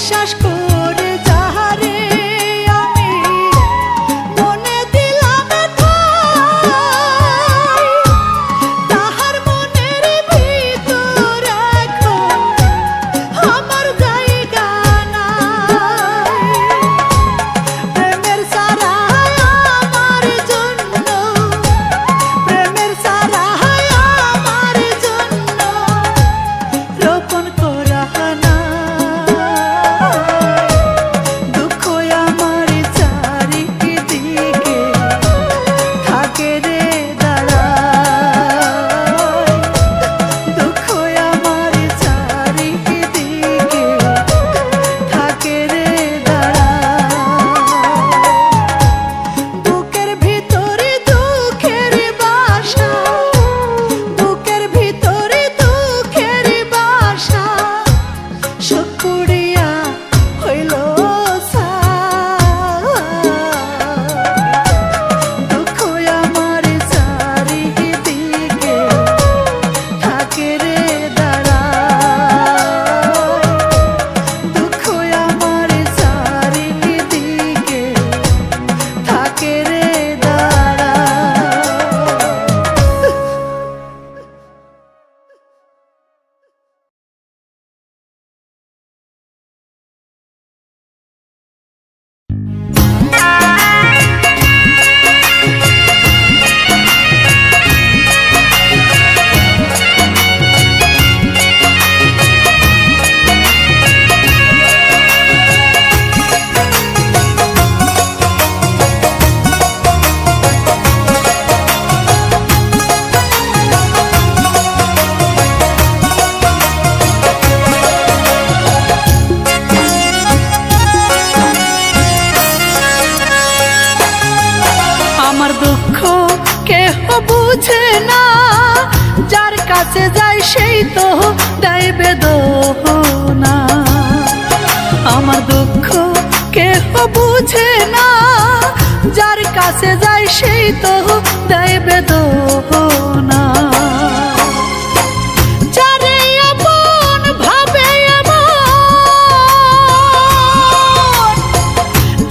বিশ্বাস করে যাহারে আমি মনে দিলাম ঠাই, তাহার মনের ভিতর এখন আমার জায়গা নাই। প্রেমের সারায় আমার জন্য, প্রেমের সারায় আমার জন্য রোপণ করা না। দুঃখ আমার চারিদিকে থাকে রে দাঁড়ায়, দুঃখ আমার চারিদিকে থাকে রে দাঁড়ায়। বুকের ভিতরে দুঃখের বাসা, বুকের ভিতরে দুঃখের বাসা, সুখ পুড়িয়া হইল ছাই। দুঃখ আমার চারিদিকে থাকে রে দাঁড়ায়, দুঃখ আমার চারিদিকে থাকে রে আমার দুঃখ কেহ বুঝে না, যার কাছে যাই সেই তো দেয় বেদনা। আমার দুঃখ কেহ বুঝে না, যার কাছে যাই সেই তো দেয় বেদনা। যারে আপন ভাবে এমন,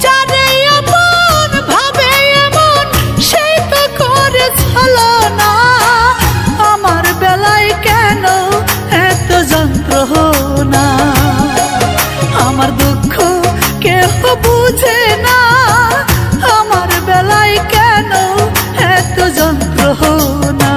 যারে আপন ভাবে এমন, সেই তো করে ছলনা। আমার বেলায় কেন এত যন্ত্রণা? আমার দুঃখ কেহ বুঝে না, আমার বেলায় কেন এত যন্ত্রণা?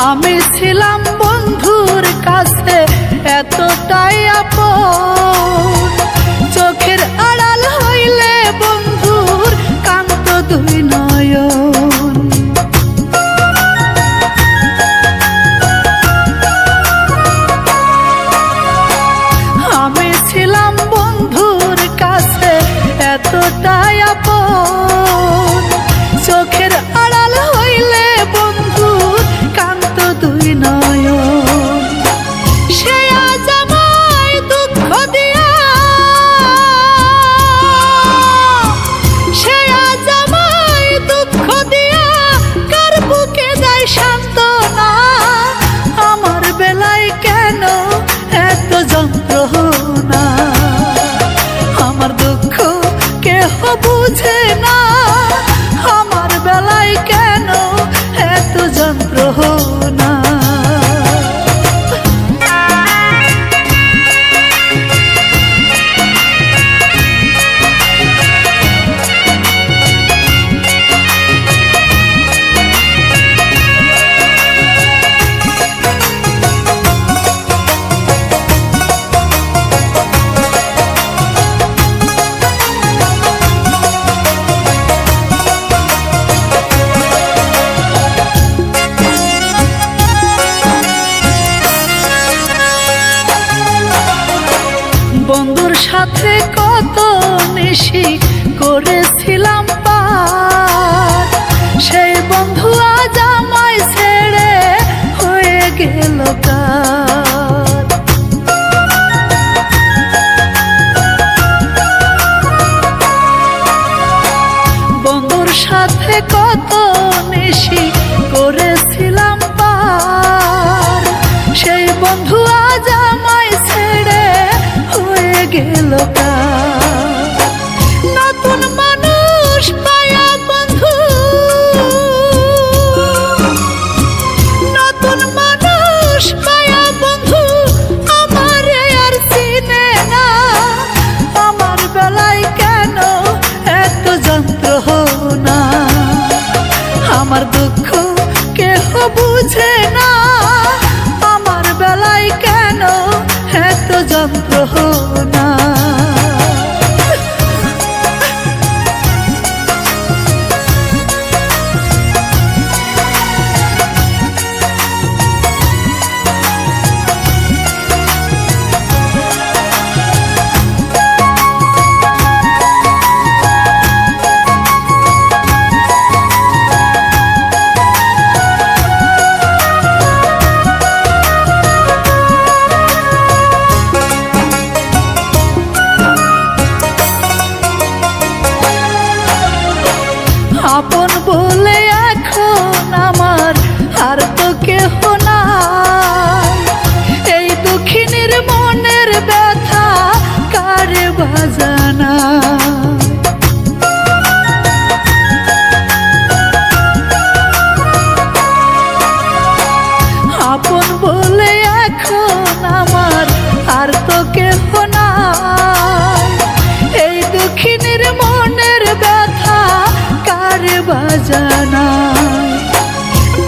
আমি ছিলাম বন্ধুর কাছে এতটাই আপন, চোখের আড়াল হইলে বন্ধুর কান্ত দুই নয়ন। আমি ছিলাম বন্ধুর কাছে এতটাই আপন, চোখের আড়াল হইলে বন্ধুর কান্ত দুই নয়ন। সে আজ আমার সাথে কত নিশি করেছিলাম পার, সেই বন্ধু আজ আমায় ছেড়ে হয়ে গেল কার। বন্ধুর সাথে কত নিশি করেছিলাম পার, সেই বন্ধু আজ আমায় ছেড়ে হয়ে গেল কার। নতুন মানুষ পায়া বন্ধু, নতুন মানুষ পায়া বন্ধু আমারে আর চিনে না। আমার বেলায় কেন এত যন্ত্রণা, আমার দুঃখ কেহ বুঝে না। আমার বেলায় কেন এত যন্ত্রণা। আপন বলে এখন আমার আর তো কেহ নাই, এই দুঃখিনীর মনের ব্যথা কারে বাজানা। আপন বলে এখন আমার আর তো কেহ নাই, এই দুঃখিনীর মনের ব্যথা কারে বাজানা।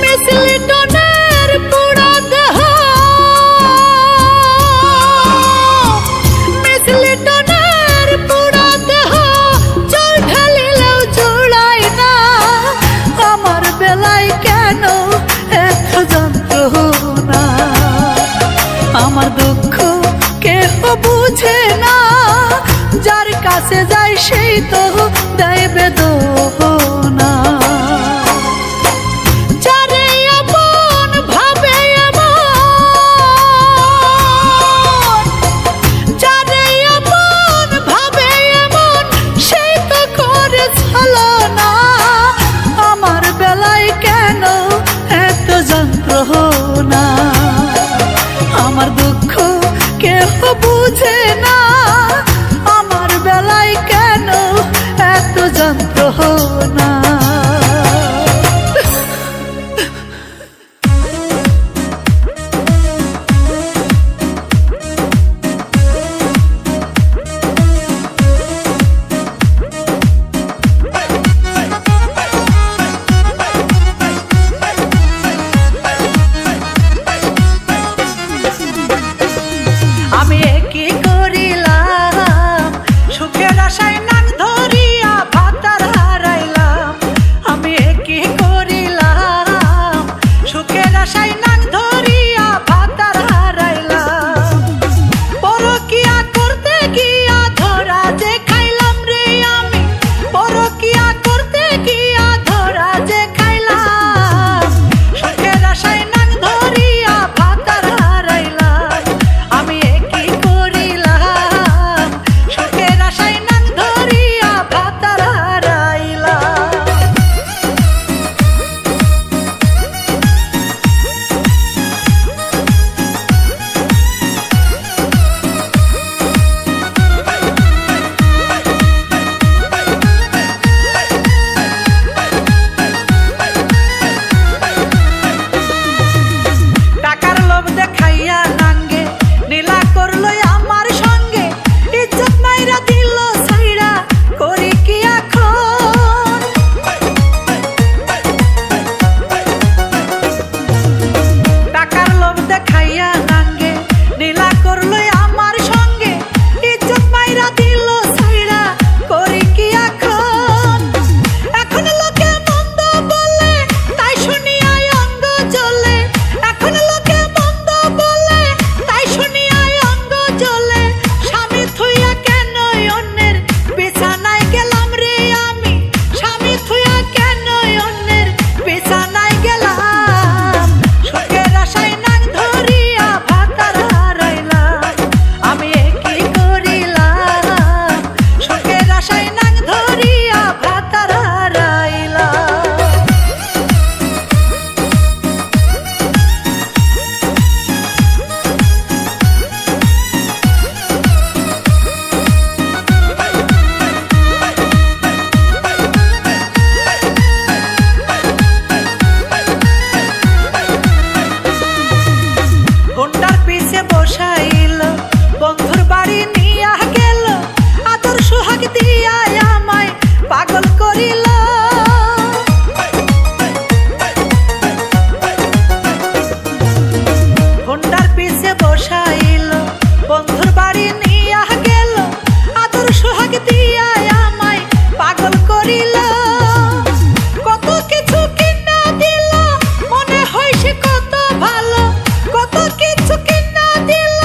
মিছলি টনের পুরা দেহ, মিছলি টনের পুরা দেহ জল ঢালিলেও জুড়ায় না। আমার বেলায় কেন এত যন্ত্রণা, আমার দুঃখ কেহ বুঝে না। যার কাছে যাই সেই তো দেয় বেদনা। যারে আপন ভাবে এমন, যারে আপন ভাবে এমন সেই তো করে ছলনা। আমার বেলায় কেন এত যন্ত্রণা, আমার দুঃখ কেহ বুঝে না। আমার বেলায় কেন এত যন্ত্রণা। আমি কি বসাইল, বন্ধুর বাড়ি নিয়া গেল, আদর সোহাগ দিয়া আমায় পাগল করিল। হোন্ডার পিছে বসাইল, বন্ধুর বাড়ি নিয়া গেল, আদর সোহাগ দিয়া আমায় পাগল করিল। কত কিছু কিনা দিল, মনে হয় সে কত ভালো, কত কিছু কিনা দিল,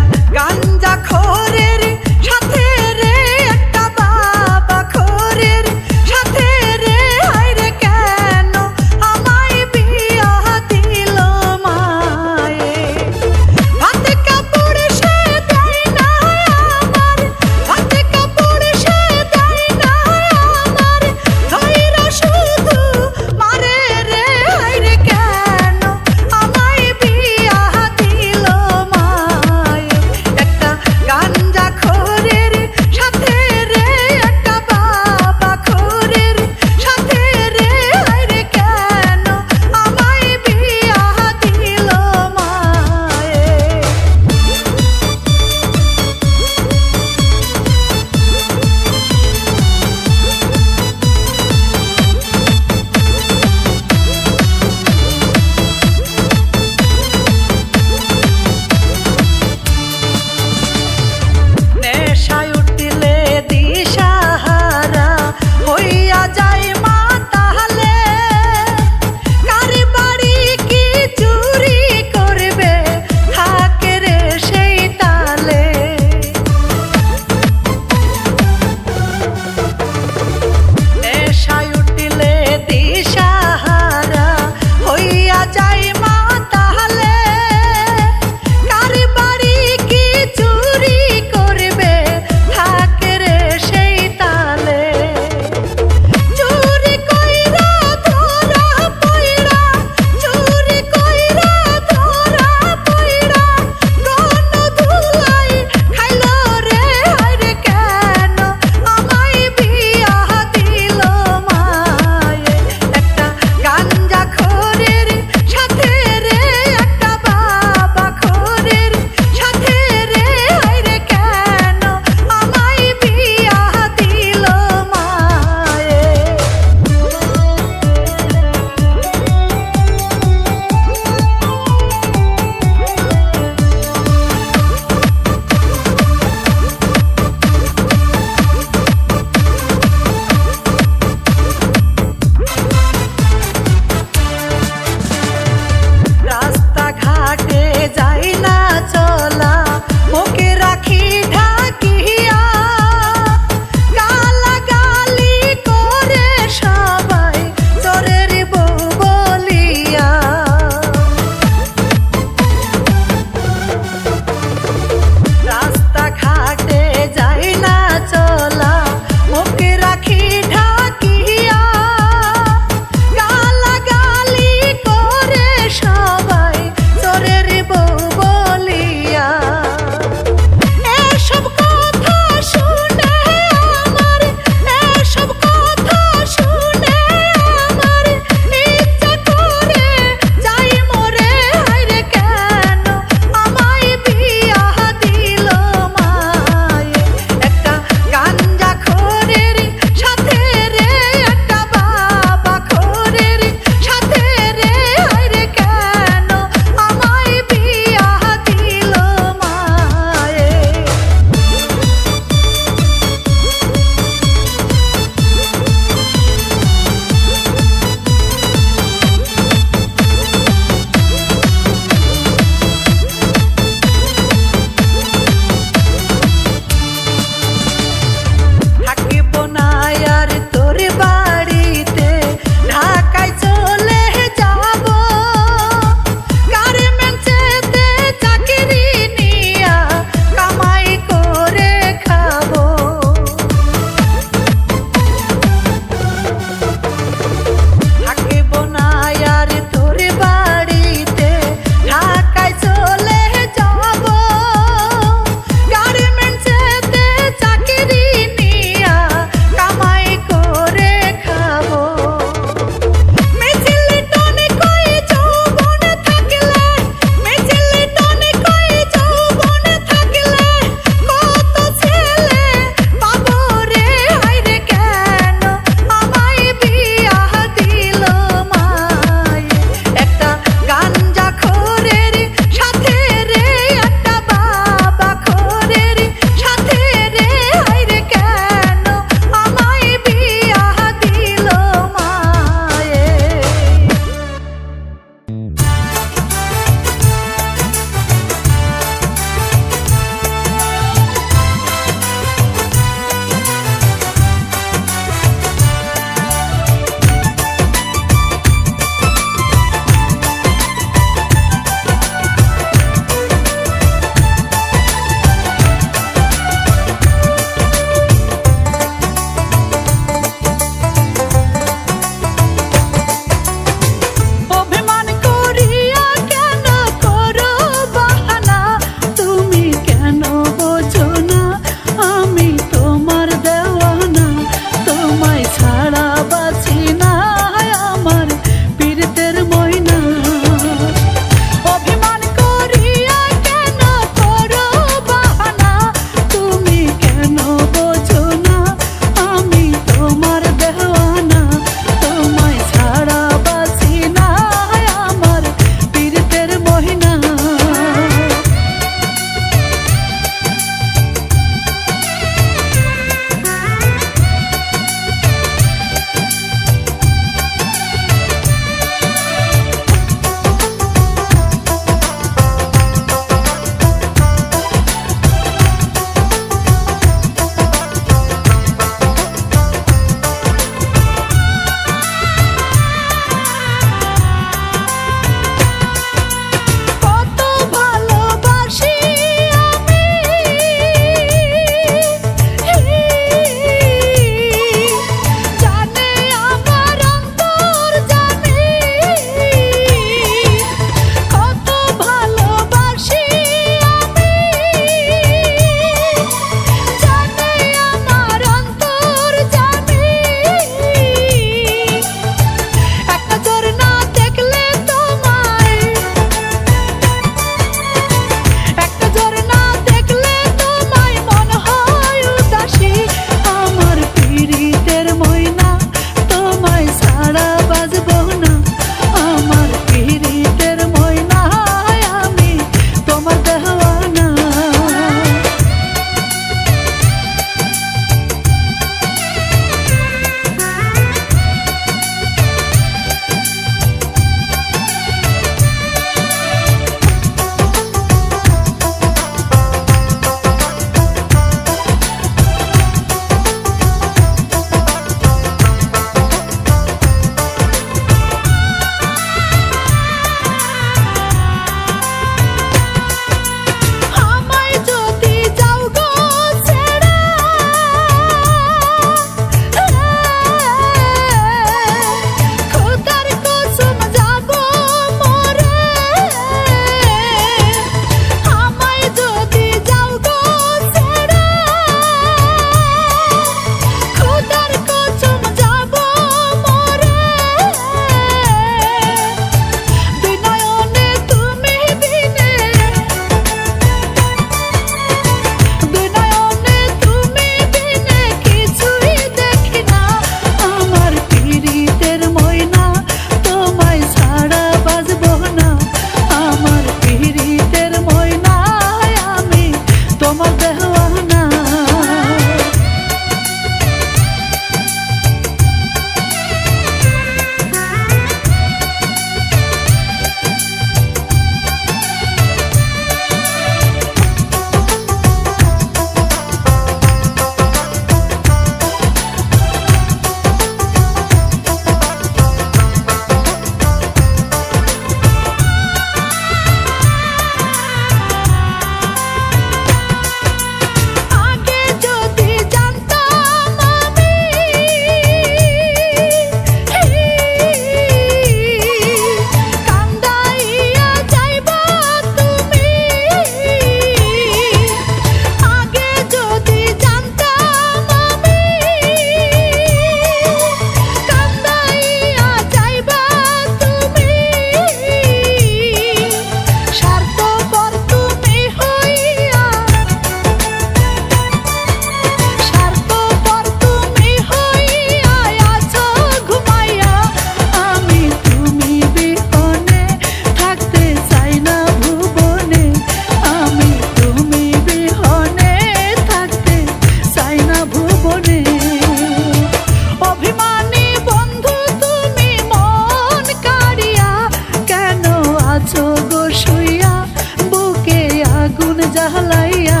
জ্বালাইয়া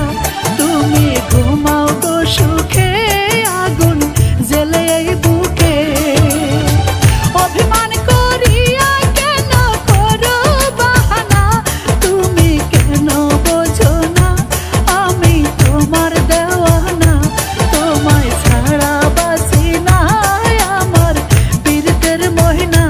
তুমি ঘুমাও গো সুখে আগুন জ্বেলে এই বুকে অভিমান করিয়া কেন করো বাহানা তুমি কেন বোঝো না আমি তোমার দেওয়ানা তোমায় ছাড়া বাঁচি না আমার পীড়িতের মহিনা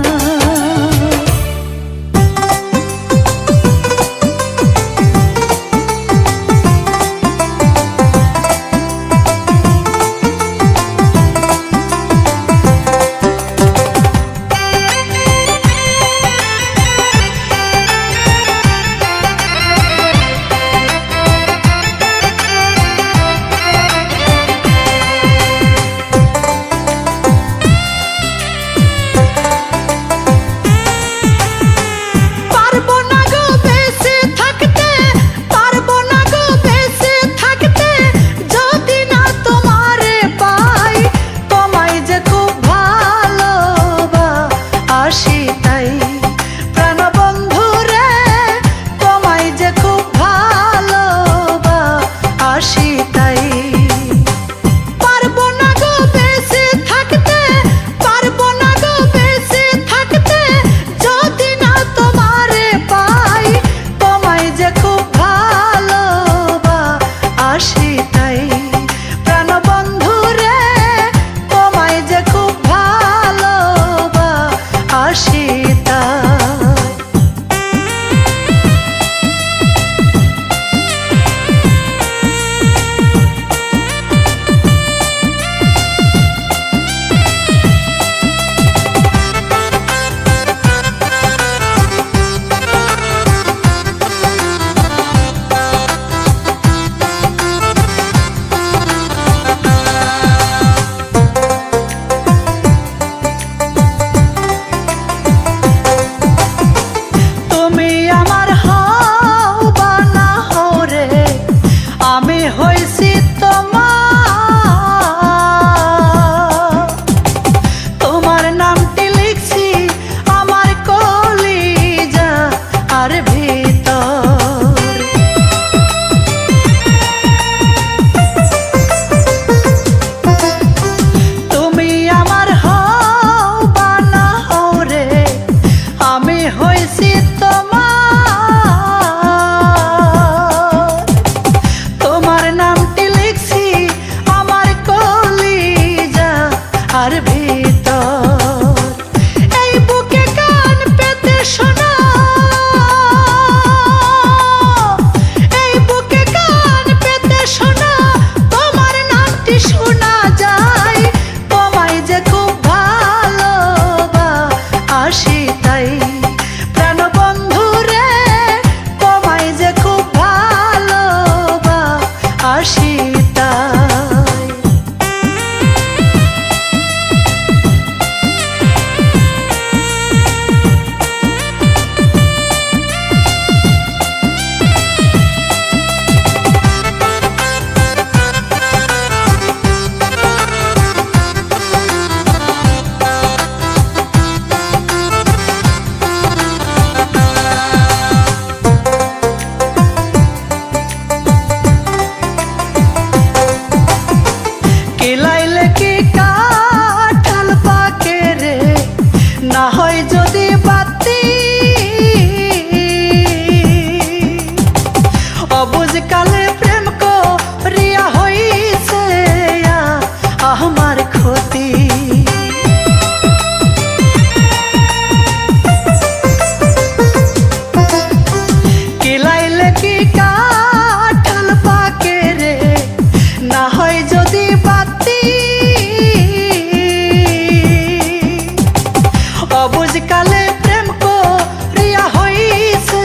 কালে প্রেম করিয়া হইছে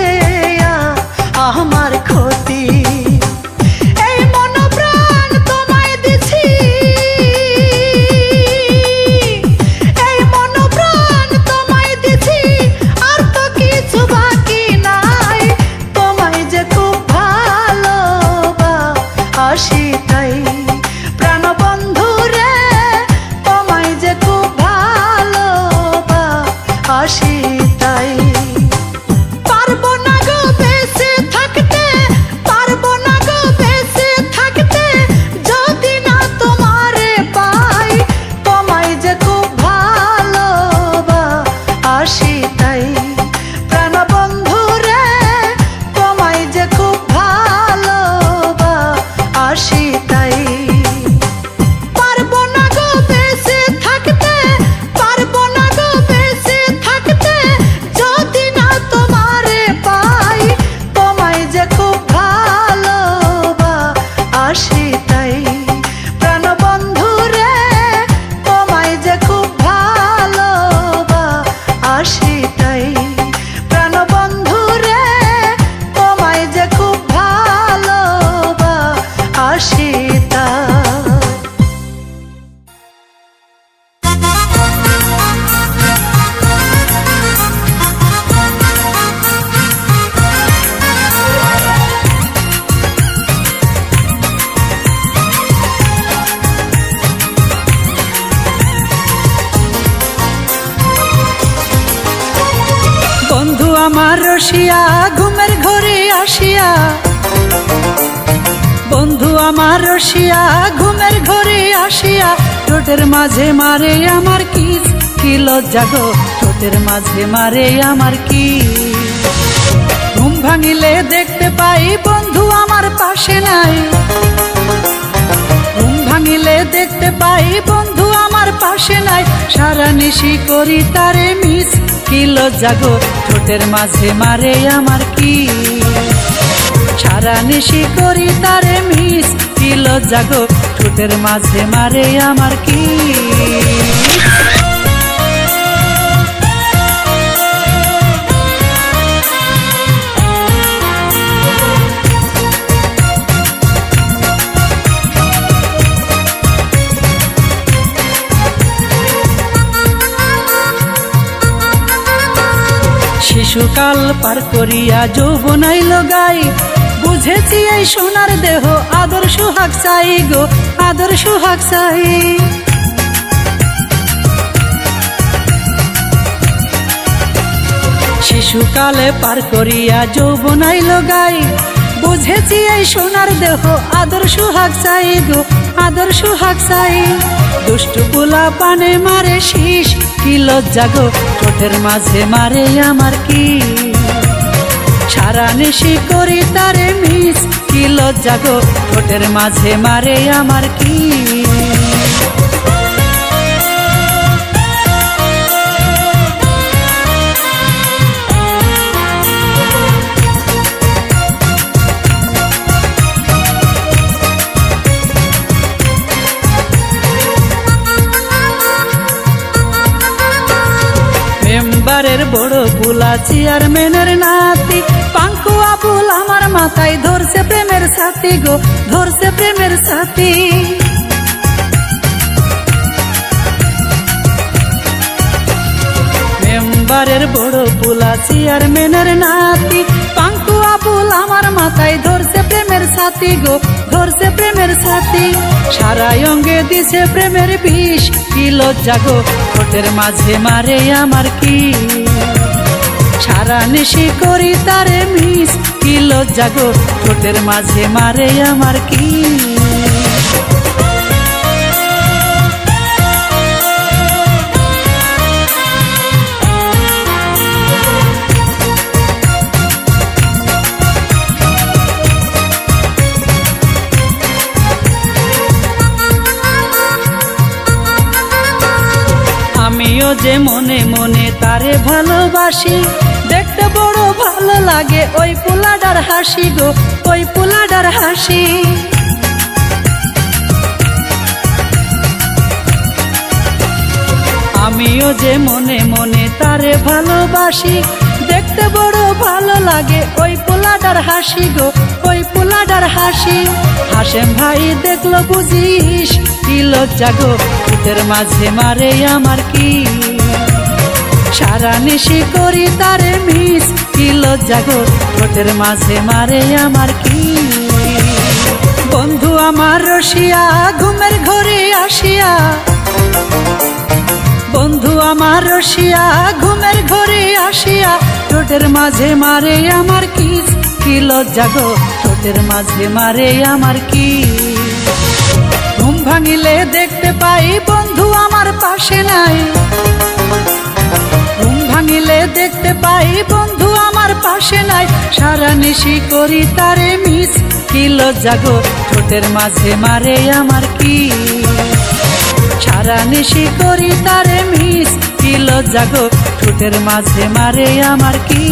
আমার ক্ষতি। আমার রসিয়া ঘুমের ঘরে আসিয়া, বন্ধু আমার রসিয়া ঘুমের ঘরে আসিয়া, ঠোঁটের মাঝে মারে আমার কিস, কি লজ্জা গো ঠোঁটের মাঝে মারে আমার কিস। ঘুম ভাঙিলে দেখতে পাই বন্ধু আমার পাশে নাই, ঘুম ভাঙিলে দেখতে পাই বন্ধু আমার পাশে নাই, সারা নিশি করি তারে মিস, কি লজ্জা গো ঠোঁটের মাঝে মারে আমার কিস। সারা নিশি করি তারে মিস, কি লজ্জা গো ঠোঁটের মাঝে মারে আমার কিস। শিশুকাল পার করিয়া যৌবন আইল গাই, বুঝেছি এই সোনার দেহ আদর সুহাগ চাই গো আদর সুহাগ চাই। শিশুকালে পার করিয়া যৌবন আইল গাই, বুঝেছি এই সোনার দেহ আদর সুহাগ চাই গো আদর সুহাগ চাই। দুষ্টু পোলা পানে মারে শীষ, কি লজ্জা গো ঠোঁটের মাঝে মারে আমার কি। সারা নিশি করি তারে মিস, কি লজ্জা গো ঠোঁটের মাঝে মারে আমার কি। মেম্বারের বড় বুলা চেয়ারম্যানের নাতি, পাঙ্কু আবুল আমার মাথায় ধরছে প্রেমের সাথী গো ধরছে প্রেমের সাথী। মেম্বারের বড় বুলা চেয়ারম্যানের নাতি, পাঙ্কু আবুল আমার মাথায় ধরছে প্রেমের সাথী গো ধরছে প্রেমের সাথী। সারা অঙ্গে দিছে প্রেমের বিষ, কি লজ্জা গো ঠোঁটের মাঝে মারে আমার কি। সারা নিশি করি তারে মিস, কি লজ্জা গো ঠোঁটের মাঝে মারে আমার কি। আমিও যে মনে মনে তারে ভালোবাসি, দেখতে বড় ভালো লাগে ওই পোলাডার হাসি গো ওই পোলাডার হাসি। আমিও যে মনে মনে তারে ভালোবাসি, দেখতে বড় ভালো লাগে ওই পোলাডার হাসি গো ওই পোলাডার হাসি। হাসেম ভাই দেখলো বুঝিস, কি লজ্জা গো ঠোঁটের মাঝে মারে আমার কি। সারা নিশি করি তারে মিস, কি লজ্জা গো ঠোঁটের মাঝে মারে আমার কি। বন্ধু আমার রসিয়া ঘুমের ঘরে আসিয়া, বন্ধু আমার রসিয়া ঘুমের ঘরে আসিয়া, ঠোঁটের মাঝে মারে আমার কিস, কি লজ্জা গো ঠোঁটের মাঝে মারে আমার কি। ঘুম ভাঙিলে দেখতে পাই বন্ধু আমার পাশে নাই, ঘুম ভাঙিলে দেখতে পাই বন্ধু আমার পাশে নাই, সারা নিশি করি তারে মিস, কি লজ্জা গো ঠোঁটের মাঝে মারে আমার কি। সারা নিশি করি তারে মিস, কি লজ্জা গো ঠোঁটের মাঝে মারে আমার কি।